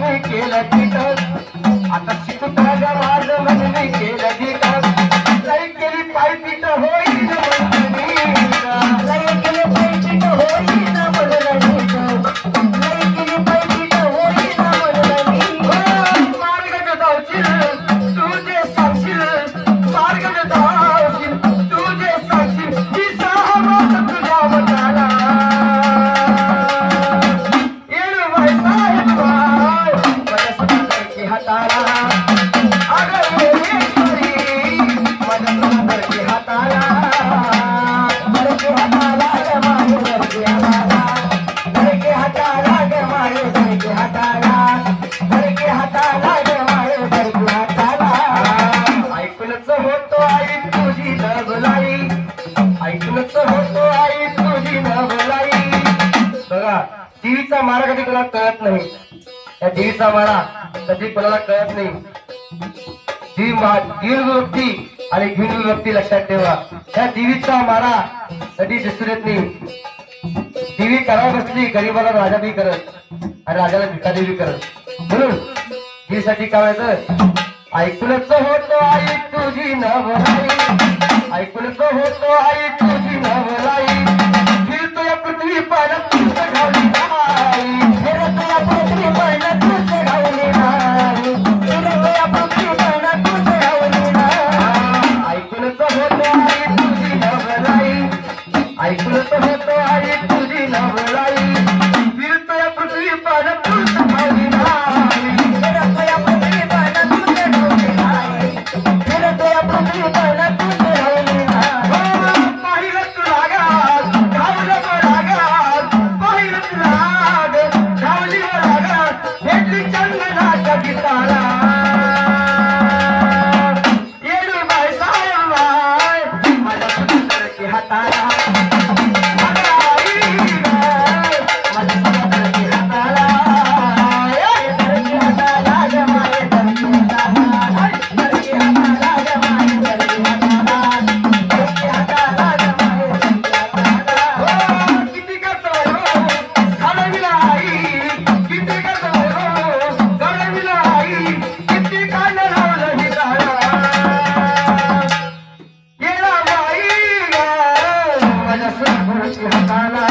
मी केलं तिथं आता शिकताना माझं मन मी केलं तिथं लई केली पायपीट होईल लई केली पायपीट होईन मनलनीत लई केली पायपीट होईन मनलनीत मार्ग धावशील तुझे सांगशील मार्ग धावशील तुझे सांगशील ही सहमत तुझ्या मनाला येणं बाई साहेब बाय माझ्या सुंदरकी हाताला अगं येणेश्वरी माझ्या सुंदरकी हाताला बरके हाताला ग माये बरके हाताला बरके हाताला ग माये बरके हाताला बरके हाताला ग माये बरके हाताला ऐकूनच होतो आई तुझी नवलाई ऐकूनच होतो आई तुझी नवलाई बघा टीव्हीचा मारा कधी कोणाला कळत नाही या टीव्हीचा मारा कधी कोणाला कळत नाही दीड व्यक्ती आणि घेऊन व्यक्ती लक्षात ठेवा या टीव्हीचा मारा कधी दिसून येत नाही टीव्ही करावं बसली गरीबाला राजा बी करत आणि राजाला भिकारी बी करत म्हणून टीव्हीसाठी काय व्हायचं ऐकूनच होतो आई तुझी नवलाई ऐकूनच होतो आई तुझी नवलाई फिरतो या पृथ्वी पाण्यात तुझं घावली आई फिरतो या पृथ्वी पण तुझे घावली नाही फिरतो या पृथ्वी पण तुझे घावली नाही ऐकूनच होतो आई तुझी नवलाई ऐकूनच होतो आई तुझी नवलाई फिरतो या पृथ्वी पाण्यात तुझं घावली नाही फिरतो या पृथ्वी पण तुझे घावली नाही फिरतो या पृथ्वी पण तुझे घावली नाही पाहिलं तुला गात घावलं मला गात पाहिलं तुला घावली मला गात भेटली चंदनाच्या गीताला येणू बाय साहेब बाय माझ्या सुंदरकी हाताला माझ्या आई बाय माझ्या सुंदरकी हाताला बरके हाताला ग माये बरके हाताला बरके हाताला ग माये बरके हाताला बरके हाताला ग माये बरके हाताला किती कसं घालविला आई किती कसं घालविला आई किती कान लावलं हिराला येणा बाई ग माझ्या सुंदरकी हाताला